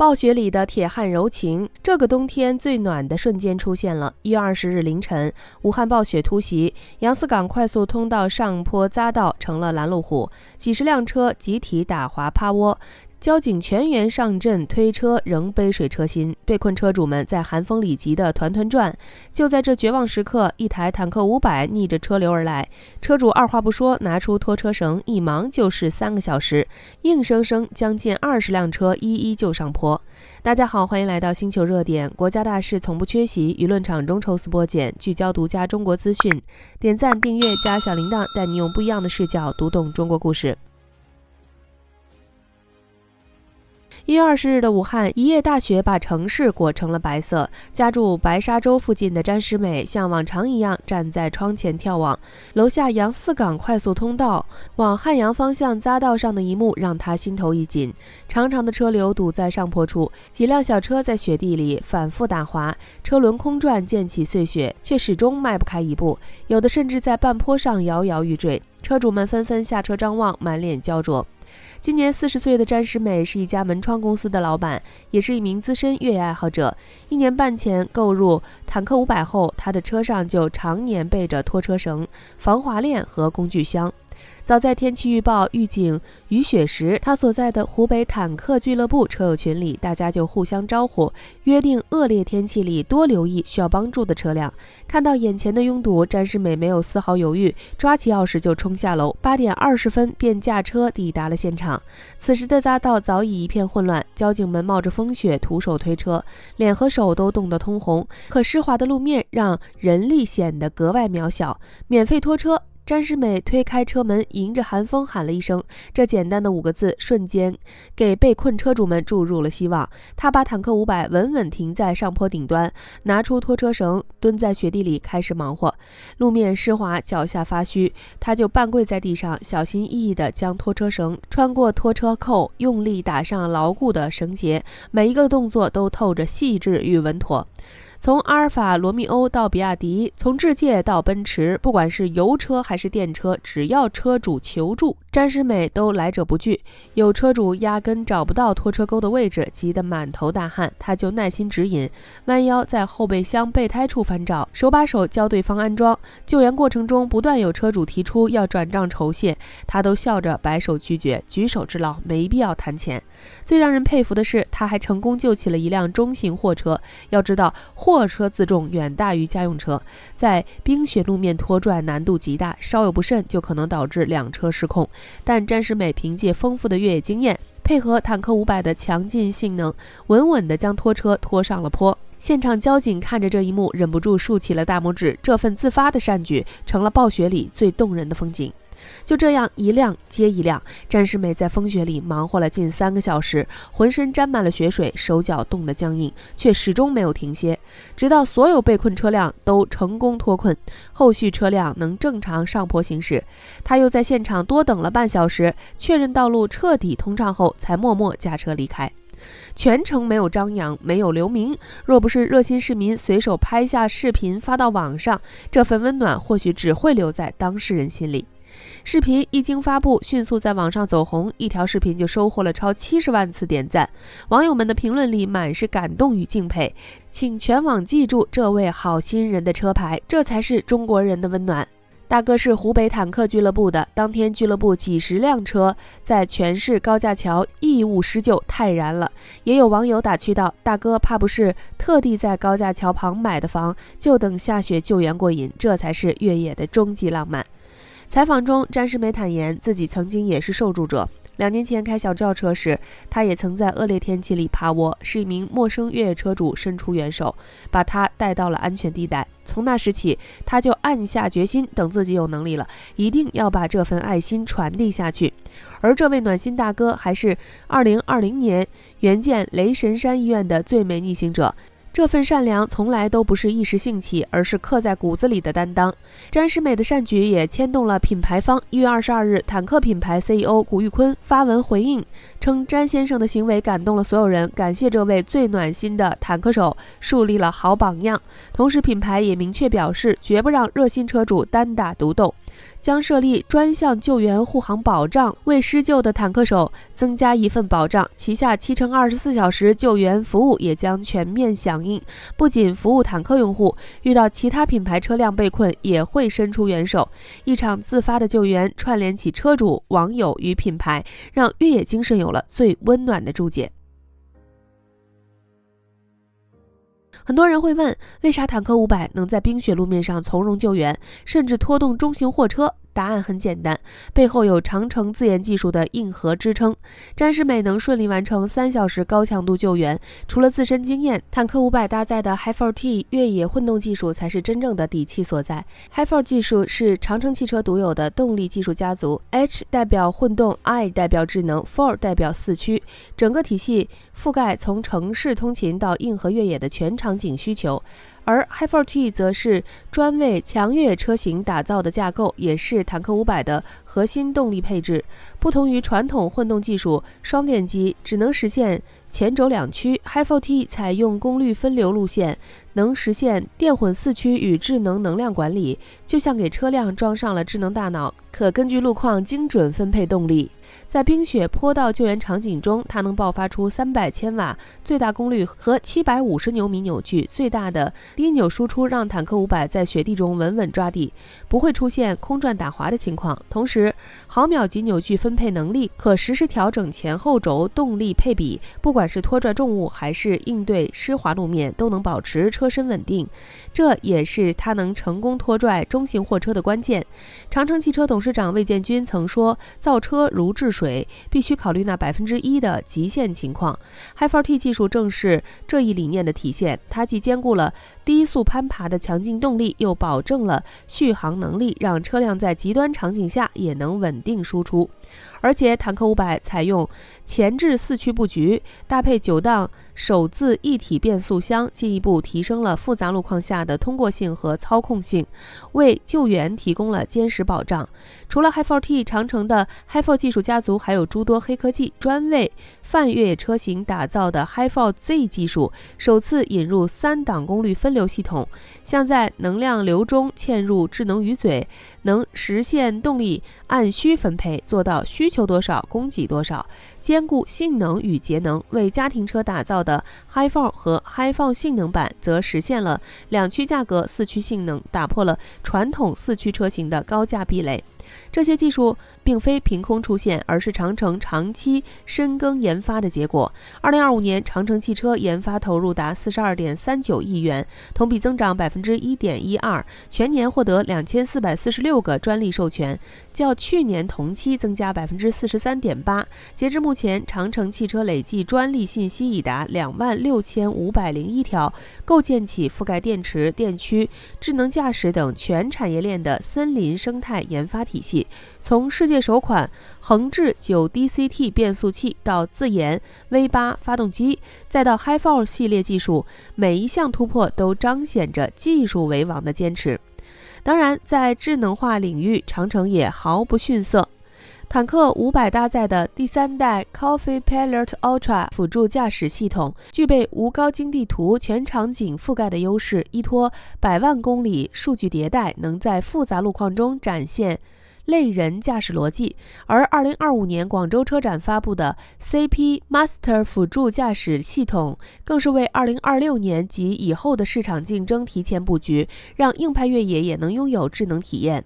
暴雪裡的鐵漢柔情，這個冬天最暖的瞬間出現了。1月20日凌晨，武漢暴雪突襲，楊泗港快速通道上坡匝道成了攔路虎，幾十輛車集體打滑趴窩。交警全員上陣推車，仍杯水車薪，被困車主們在寒風裡急得團團轉。就在這絕望時刻，一台坦克500逆着車流而來，車主二話不說拿出拖車繩，一忙就是3個小時，硬生生將近20輛車一一救上坡。大家好，歡迎來到星球熱點，國家大事從不缺席，輿論場中抽絲剝繭，聚焦獨家中國資訊。點讚訂閱加小鈴鐺，帶你用不一樣的視角讀懂中國故事。1月20日的武漢，一夜大雪把城市裹成了白色。家住白沙洲附近的詹詩美像往常一樣站在窗前眺望，樓下楊泗港快速通道往汉陽方向匝道上的一幕讓她心頭一緊。長長的車流堵在上坡處，幾輛小車在雪地裡反覆打滑，車輪空轉濺起碎雪，卻始終邁不開一步，有的甚至在半坡上搖搖欲墜。車主們紛紛下車張望，滿臉焦灼。今年40歲的詹詩美是一家門窗公司的老闆，也是一名資深越野愛好者。1年半前購入坦克500後，他的車上就常年備着拖車繩、防滑鏈和工具箱。早在天氣預報預警雨雪時，他所在的湖北坦克俱樂部車友群裡，大家就互相招呼，約定惡劣天氣裡多留意需要幫助的車輛。看到眼前的擁堵，詹詩美沒有絲毫猶豫，抓起鑰匙就衝下樓，8點20分便駕車抵達了現場。此時的匝道早已一片混亂，交警們冒着風雪徒手推車，臉和手都凍得通紅，可濕滑的路面讓人力顯得格外渺小。免費拖車，詹詩美推開車門，迎着寒風喊了一聲，這簡單的5個字瞬間給被困車主們注入了希望。他把坦克500穩穩停在上坡頂端，拿出拖車繩，蹲在雪地裡開始忙活。路面濕滑，腳下發虛，他就半跪在地上，小心翼翼地將拖車繩穿過拖車扣，用力打上牢固的繩結，每一個動作都透着細緻與穩妥。從阿爾法羅密歐到比亞迪，從智界到奔馳，不管是油車還是電車，只要車主求助，詹詩美都來者不拒。有車主壓根找不到拖車鈎的位置，急得滿頭大汗，他就耐心指引，彎腰在後備箱備胎處翻找，手把手教對方安裝。救援過程中不斷有車主提出要轉賬酬謝，他都笑着擺手拒絕，舉手之勞，沒必要談錢。最讓人佩服的是，他還成功救起了一輛中型貨車。要知道，貨車自重遠大於家用車，在冰雪路面拖拽難度極大，稍有不慎就可能導致2車失控。但詹詩美憑借豐富的越野經驗，配合坦克500的強勁性能，穩穩地將拖車拖上了坡。現場交警看着這一幕，忍不住豎起了大拇指，這份自發的善舉成了暴雪裡最動人的風景。就這樣一輛接一輛，詹詩美在風雪裡忙活了近3個小時，渾身沾滿了雪水，手腳凍得僵硬，卻始終沒有停歇，直到所有被困車輛都成功脫困，後續車輛能正常上坡行駛。他又在現場多等了半小時，確認道路徹底通暢後，才默默駕車離開。全程沒有張揚，沒有留名，若不是熱心市民隨手拍下視頻發到網上，這份溫暖或許只會留在當事人心裡。視頻一經發布，迅速在網上走紅，一條視頻就收穫了超70萬次點讚。網友們的評論裡滿是感動與敬佩，請全網記住這位好心人的車牌，這才是中國人的溫暖。大哥是湖北坦克俱樂部的，當天俱樂部幾十輛車在全市高架橋義務施救，太燃了。也有網友打趣道，大哥怕不是特地在高架橋旁買的房，就等下雪救援過癮，這才是越野的終極浪漫。採訪中，詹詩美坦言自己曾經也是受助者。2年前開小轿車時，他也曾在惡劣天氣裡趴窩，是一名陌生越野車主伸出援手，把他帶到了安全地帶。從那時起，他就暗下決心，等自己有能力了，一定要把這份愛心傳遞下去。而這位暖心大哥，還是2020年援建雷神山醫院的最美逆行者。這份善良從來都不是一時興起，而是刻在骨子裡的擔當。詹詩美的善舉也牽動了品牌方。1月22日，坦克品牌 CEO 古玉坤發文回應，稱詹先生的行為感動了所有人，感謝這位最暖心的坦克手樹立了好榜樣。同時，品牌也明確表示，絕不讓熱心車主單打獨鬥，將設立專項救援護航保障，為施救的坦克手增加一份保障。旗下7×24小時救援服務也將全面響應，不僅服務坦克用戶，遇到其他品牌車輛被困也會伸出援手。一場自發的救援串聯起車主、網友與品牌，讓越野精神有了最溫暖的注解。很多人会問，為啥坦克500能在冰雪路面上從容救援，甚至拖動中型貨車？答案很簡單，背後有長城自研技術的硬核支撐。詹詩美能順利完成3小時高強度救援，除了自身經驗，坦克500搭載的 HI4T 越野混動技術才是真正的底氣所在。HI4 技術是长城汽車獨有的動力技術家族 ，H 代表混動 ，I 代表智能 ，4 代表四驅，整個體系覆蓋從城市通勤到硬核越野的全場景需求。而 HI4T 則是專為強越野車型打造的架構，也是坦克500的核心動力配置。不同於傳統混動技術，双電機只能實現前軸2驅 ，HI4T 採用功率分流路線，能實現電混四驅與智能能量管理，就像給車輛裝上了智能大腦，可根据路況精準分配動力。在冰雪坡道救援场景中，它能爆發出300千瓦最大功率和750牛米扭矩最大的低扭輸出，讓坦克500在雪地中穩穩抓地，不會出現空轉打滑的情況。同時，毫秒級扭矩分配能力可實時調整前後軸動力配比，不管是拖拽重物還是應對濕滑路面，都能保持車身穩定。這也是它能成功拖拽中型貨車的關鍵。長城汽車董事長魏建軍曾說：“造車如治水，必須考慮那1%的極限情況。HI4T 技術正是這一理念的體現，它既兼顧了低速攀爬的強勁動力，又保證了續航能力，讓車輛在極端場景下也能穩定輸出。而且坦克500採用前置四驅布局，搭配9檔手自一體變速箱，進一步提升了複雜路況下的通过性和操控性，為救援提供了堅實保障。除了 HI4T， 長城的 HI4 技術家族還有諸多黑科技，專為泛越野車型打造的 HI4Z 技術，首次引入3檔功率分流系統，像在能量流中嵌入智能鱼嘴，能實現動力按需分配，做到需求多少供给多少，兼顧性能與節能。為家庭車打造的 HI4 和 HI4 性能版則實現了2驅價格、4驅性能，打破了傳統4驅車型的高價壁壘。這些技術並非憑空出現，而是長城長期深耕研發的結果。2025年，長城汽車研發投入達42.39億元，同比增長1.12%，全年獲得2446個專利授權，較去年同期增加43.8%。截至目前，長城汽車累計專利信息已達26501條，構建起覆蓋電池、電驅、智能駕駛等全產業鏈的森林生態研發體系。從世界首款橫置9DCT 變速器到自研 V8 發動機，再到 HI4 系列技術，每一項突破都彰顯着技術為王的堅持。當然，在智能化領域，長城也毫不遜色。坦克500搭載的第3代 Coffee Pilot Ultra 輔助駕駛系統，具備無高精地圖全場景覆蓋的優勢，依托100萬公里數據迭代，能在複雜路況中展現類人駕駛邏輯。而2025年廣州車展發布的 CP Master 輔助駕駛系統，更是為2026年及以後的市場競爭提前布局，讓硬派越野也能擁有智能體驗。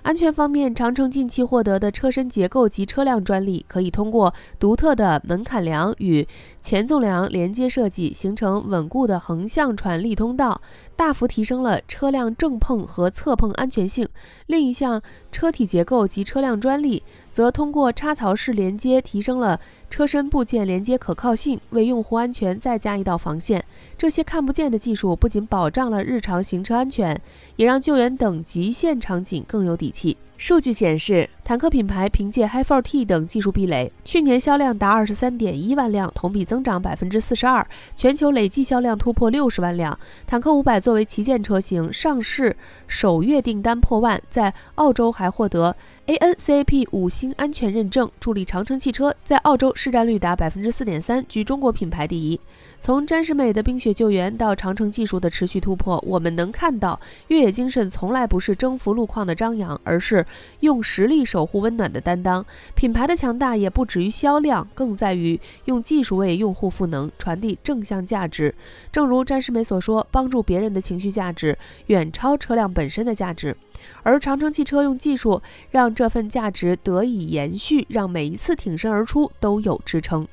安全方面，長城近期獲得的車身結構及車輛專利，可以通過獨特的門檻梁與前縱梁連接設計，形成穩固的橫向傳力通道，大幅提升了車輛正碰和側碰安全性。另一項車體結構及車輛專利，則通過插槽式連接提升了車身部件連接可靠性，為用戶安全再加一道防線。這些看不見的技術不僅保障了日常行車安全，也讓救援等極限場景更有底氣。數據顯示，坦克品牌憑借 Hi4T 等技術壁壘，去年銷量達23.1萬輛，同比增長42%，全球累計銷量突破60萬輛。坦克500作為旗艦車型，上市首月訂單破萬，在澳洲還獲得 ANCAP 5星安全認證，助力長城汽車在澳洲市占率達 4.3%， 居中國品牌第一。從詹時美的冰雪救援到長城技術的持續突破，我們能看到越野精神從來不是征服路況的張揚，而是用實力守護溫暖的擔當。品牌的強大也不止於銷量，更在於用技術為用戶賦能，傳遞正向價值。正如詹時美所說，幫助別人的情緒價值遠超車輛本身的價值，而長城汽車用技術讓這份價值得以延續，讓每一次挺身而出都有支撐。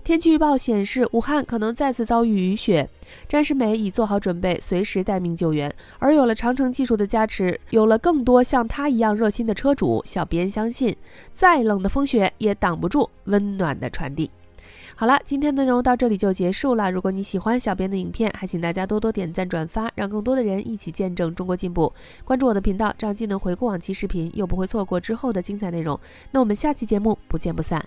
天氣預報顯示，武漢可能再次遭遇雨雪。詹時美已做好準備，隨時待命救援。而有了長城技術的加持，有了更多像他一樣熱心的車主，小編相信，再冷的風雪也擋不住溫暖的傳遞。好了，今天的內容到這裡就結束了。如果你喜歡小編的影片，還請大家多多點讚轉發，讓更多的人一起見證中國進步。關注我的頻道，這樣既能回顧往期視頻，又不會錯過之後的精彩內容。那我們下期節目不見不散。